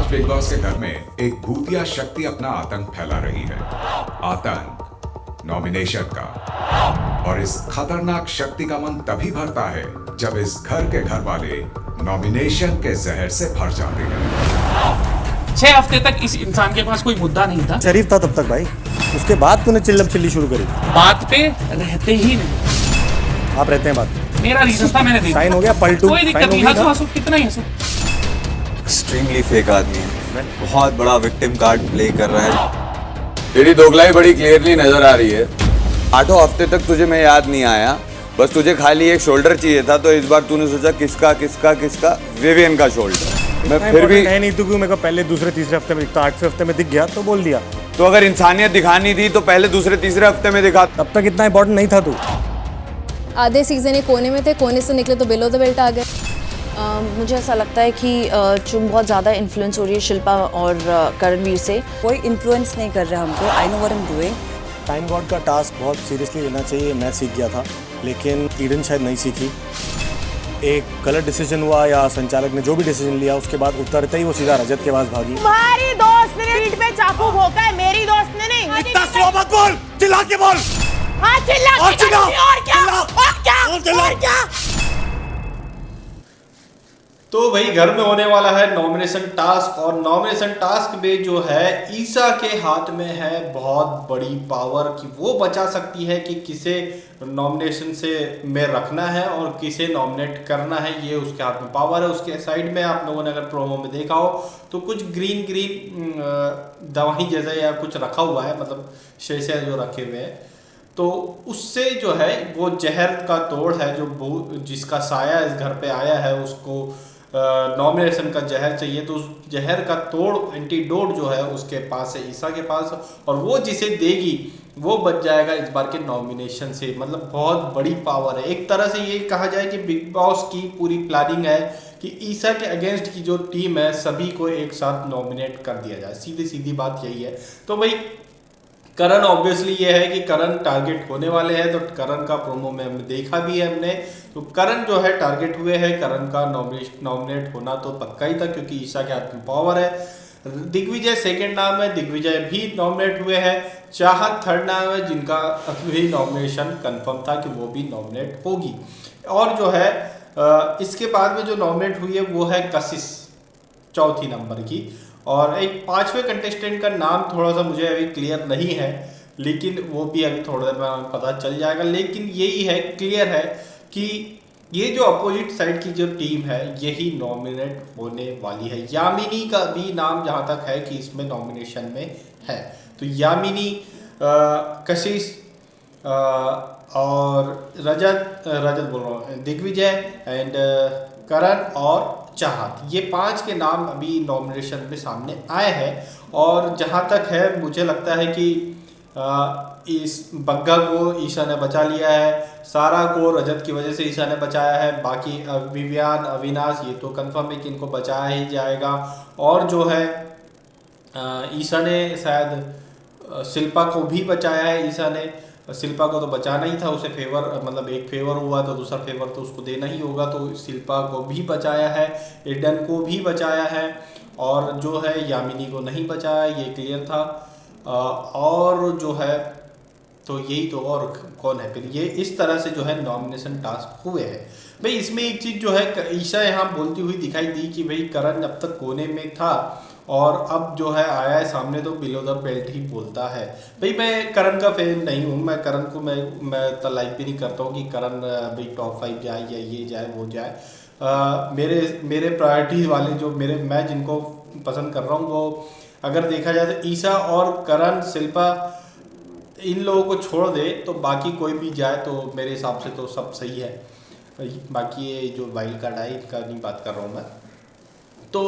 आज big boss के घर में एक भूतिया शक्ति अपना आतंक फैला रही है। आतंक नॉमिनेशन का। और इस खतरनाक शक्ति का मन तभी भरता है जब इस घर के घर वाले नॉमिनेशन के जहर से भर जाते हैं। 6 हफ्ते तक इस इंसान के पास कोई मुद्दा नहीं था। शरीफ था तब तक भाई, उसके बाद तूने चिल्लम चिल्ली शुरू करी। बात पे रहते ही नहीं। आप रहते हैं बात पे। मेरा रीजन था, मैंने साइन हो गया, पलटू कोई दिक्कत नहीं, हंसो हंसो, कितना ही हंसो। एक्सट्रीमली फेक आदमी है, बहुत बड़ा विक्टिम कार्ड प्ले कर रहा है। तेरी दोगलाई बड़ी क्लियरली नजर आ रही है। 8 हफ्ते तक तुझे मैं याद नहीं आया, बस तुझे खाली एक शोल्डर चाहिए था, तो इस बार तूने सोचा किसका विवियन का शोल्डर। मैं फिर भी है नहीं, तू क्यों मेरे को पहले दूसरे तीसरे हफ्ते में दिखता, 8वें हफ्ते में दिख गया तो बोल दिया। तो अगर इंसानियत दिखानी थी तो पहले दूसरे तीसरे हफ्ते में दिखा। तब तक इतना इंपॉर्टेंट नहीं था तू। आधे सीजन एक कोने में थे, कोने से निकले तो बिलो द बेल्ट आ गए। मुझे ऐसा लगता है कि चुम बहुत ज़्यादा इन्फ्लुएंस हो रही है शिल्पा और करणवीर से। कोई इन्फ्लुएंस नहीं कर रहा हमको। I know what I am doing. Time God का टास्क बहुत सीरियसली लेना चाहिए, मैं सीख गया था, लेकिन ईडन शायद नहीं सीखी। एक गलत डिसीजन हुआ या संचालक ने जो भी डिसीजन लिया, उसके बाद उतरते ही वो सीधा रजत के पास भागी। तुम्हारी दोस्त ने पीठ पे चाकू भोंका है, मेरी दोस्त ने नहीं। इतना स्लो मत बोल, चिल्ला के बोल। हाँ चिल्ला और चिल्ला, और क्या चिल्ला, और क्या। तो भाई घर में होने वाला है नॉमिनेशन टास्क, और नॉमिनेशन टास्क में जो है ईसा के हाथ में है बहुत बड़ी पावर कि वो बचा सकती है कि किसे नॉमिनेशन से में रखना है और किसे नॉमिनेट करना है। ये उसके हाथ में पावर है। उसके साइड में आप लोगों ने अगर प्रोमो में देखा हो तो कुछ ग्रीन दवाई जैसा या कुछ रखा हुआ है, मतलब शीशे जो रखे हुए हैं, तो उससे जो है वो जहर का तोड़ है, जो जिसका साया इस घर पे आया है उसको नॉमिनेशन का जहर चाहिए, तो उस जहर का तोड़ एंटीडोट जो है उसके पास है, ईसा के पास, और वो जिसे देगी वो बच जाएगा इस बार के नॉमिनेशन से। मतलब बहुत बड़ी पावर है। एक तरह से ये कहा जाए कि बिग बॉस की पूरी प्लानिंग है कि ईसा के अगेंस्ट की जो टीम है सभी को एक साथ नॉमिनेट कर दिया जाए। सीधी सीधी बात यही है। तो भाई करण ऑब्वियसली ये है कि करण टारगेट होने वाले हैं, तो करण का प्रोमो में हमने देखा भी है हमने, तो करण जो है टारगेट हुए हैं। करण का नॉमिनेट होना तो पक्का ही था क्योंकि ईसा के हाथ में पावर है। दिग्विजय सेकंड नाम है, दिग्विजय भी नॉमिनेट हुए हैं। चाहत थर्ड नाम है, जिनका भी नॉमिनेशन कंफर्म था कि वो भी नॉमिनेट होगी। और जो है इसके बाद में जो नॉमिनेट हुई है वो है कशिश, चौथी नंबर की। और एक 5वें कंटेस्टेंट का नाम थोड़ा सा मुझे अभी क्लियर नहीं है, लेकिन वो भी अभी थोड़ी देर में पता चल जाएगा। लेकिन यही है, क्लियर है कि ये जो अपोजिट साइड की जो टीम है यही नॉमिनेट होने वाली है। यामिनी का भी नाम जहाँ तक है कि इसमें नॉमिनेशन में है, तो यामिनी, कशिश और रजत बोल रहा हूँ, दिग्विजय एंड करण और चाहत, ये 5 के नाम अभी नॉमिनेशन पे सामने आए हैं। और जहाँ तक है मुझे लगता है कि इस बग्गा को ईशा ने बचा लिया है, सारा को रजत की वजह से ईशा ने बचाया है, बाकी विवियान, अविनाश ये तो कंफर्म है कि इनको बचाया ही जाएगा। और जो है ईशा ने शायद शिल्पा को भी बचाया है। ईशा ने शिल्पा को तो बचाना ही था, उसे फेवर, मतलब एक फेवर हुआ तो दूसरा फेवर तो उसको देना ही होगा, तो शिल्पा को भी बचाया है, एडन को भी बचाया है, और जो है यामिनी को नहीं बचाया, ये क्लियर था। और जो है तो यही तो, और कौन है फिर, ये इस तरह से जो है नॉमिनेशन टास्क हुए हैं। भाई इसमें एक चीज़ जो है ईशा यहाँ बोलती हुई दिखाई दी कि भाई करण अब तक कोने में था और अब जो है आया है सामने तो बिलो द बेल्ट ही बोलता है। भाई मैं करण का फैन नहीं हूँ, मैं करण को मैं तो लाइक भी नहीं करता हूँ कि करण भाई टॉप 5 जाए या ये जाए वो जाए। मेरे प्रायोरिटी वाले जो मैं जिनको पसंद कर रहा हूँ वो अगर देखा जाए तो ईशा और करण, शिल्पा, इन लोगों को छोड़ दे तो बाकी कोई भी जाए तो मेरे हिसाब से तो सब सही है। बाकी ये जो वाइल्ड कार्ड है इनका नहीं बात कर रहा हूँ मैं। तो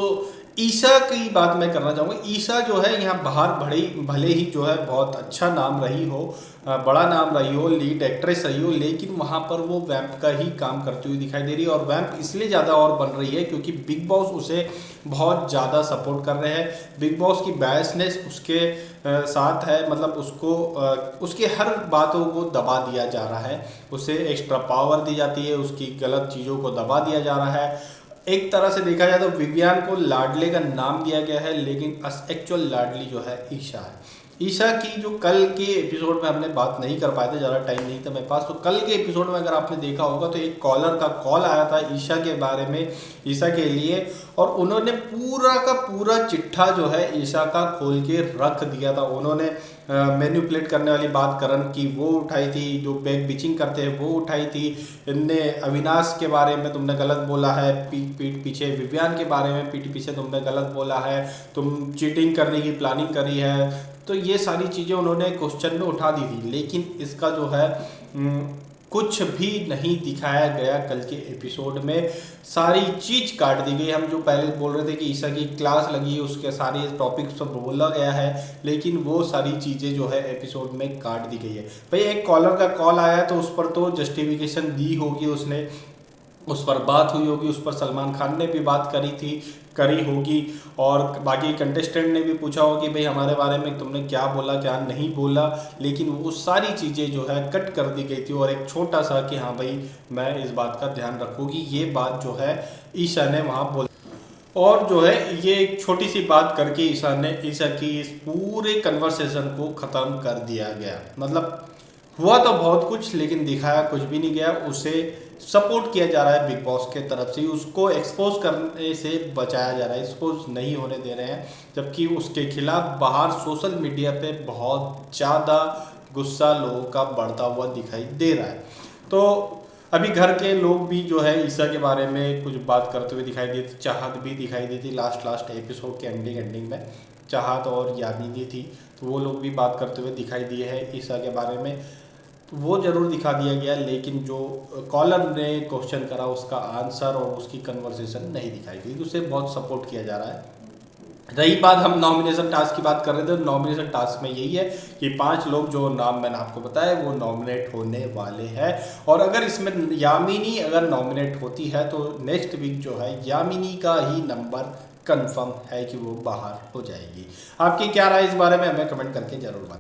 ईशा की बात मैं करना चाहूँगा। ईशा जो है यहाँ बाहर भले ही जो है बहुत अच्छा नाम रही हो, बड़ा नाम रही हो, लीड एक्ट्रेस रही हो, लेकिन वहाँ पर वो वैम्प का ही काम करती हुई दिखाई दे रही है। और वैम्प इसलिए ज़्यादा और बन रही है क्योंकि बिग बॉस उसे बहुत ज़्यादा सपोर्ट कर रहे हैं। बिग बॉस की बायसनेस उसके साथ है, मतलब उसको उसके हर बातों को दबा दिया जा रहा है, उसे एक्स्ट्रा पावर दी जाती है, उसकी गलत चीज़ों को दबा दिया जा रहा है। एक तरह से देखा जाए तो विवियन को लाडले का नाम दिया गया है, लेकिन एक्चुअल लाडली जो है ईशा है। ईशा की जो कल के एपिसोड में हमने बात नहीं कर पाए थे, ज़्यादा टाइम नहीं था मेरे पास, तो कल के एपिसोड में अगर आपने देखा होगा तो एक कॉलर का कॉल आया था ईशा के बारे में, ईशा के लिए, और उन्होंने पूरा का पूरा चिट्ठा जो है ईशा का खोल के रख दिया था। उन्होंने मैनिपुलेट करने वाली बात करण की वो उठाई थी, जो बैक बिचिंग करते हैं वो उठाई थी, इनने अविनाश के बारे में तुमने गलत बोला है, पीठ पीछे विवियन के बारे में पीठ पीछे तुमने गलत बोला है, तुम चीटिंग करने की प्लानिंग करी है, तो ये सारी चीज़ें उन्होंने क्वेश्चन में उठा दी थी। लेकिन इसका जो है कुछ भी नहीं दिखाया गया कल के एपिसोड में, सारी चीज़ काट दी गई। हम जो पहले बोल रहे थे कि ईशा की क्लास लगी है, उसके सारे टॉपिक्स पर बोला गया है, लेकिन वो सारी चीज़ें जो है एपिसोड में काट दी गई है। भाई एक कॉलर का कॉल आया तो उस पर तो जस्टिफिकेशन दी होगी उसने, उस पर बात हुई होगी, उस पर सलमान खान ने भी बात करी होगी, और बाकी कंटेस्टेंट ने भी पूछा होगा कि भाई हमारे बारे में तुमने क्या बोला क्या नहीं बोला, लेकिन वो सारी चीज़ें जो है कट कर दी गई थी, और एक छोटा सा कि हाँ भाई मैं इस बात का ध्यान रखूँगी, ये बात जो है ईशा ने वहाँ बोल, और जो है ये एक छोटी सी बात करके ईशा की इस पूरे कन्वर्सेशन को ख़त्म कर दिया गया। मतलब हुआ तो बहुत कुछ लेकिन दिखाया कुछ भी नहीं गया। उसे सपोर्ट किया जा रहा है बिग बॉस के तरफ से, उसको एक्सपोज करने से बचाया जा रहा है, एक्सपोज नहीं होने दे रहे हैं, जबकि उसके खिलाफ बाहर सोशल मीडिया पे बहुत ज़्यादा गुस्सा लोगों का बढ़ता हुआ दिखाई दे रहा है। तो अभी घर के लोग भी जो है ईशा के बारे में कुछ बात करते हुए दिखाई दी थी, चाहत भी दिखाई दी थी लास्ट एपिसोड के एंडिंग में, चाहत और यामिनी थी, तो वो लोग भी बात करते हुए दिखाई दिए हैं ईशा के बारे में, तो वो ज़रूर दिखा दिया गया, लेकिन जो कॉलर ने क्वेश्चन करा उसका आंसर और उसकी कन्वर्सेशन नहीं दिखाई गई, उसे बहुत सपोर्ट किया जा रहा है। रही बात हम नॉमिनेशन टास्क की बात कर रहे थे, नॉमिनेशन टास्क में यही है कि 5 लोग जो नाम मैंने आपको बताया वो नॉमिनेट होने वाले हैं, और अगर इसमें यामिनी अगर नॉमिनेट होती है तो नेक्स्ट वीक जो है यामिनी का ही नंबर कंफर्म है कि वो बाहर हो जाएगी। आपकी क्या राय इस बारे में हमें कमेंट करके जरूर बताएं।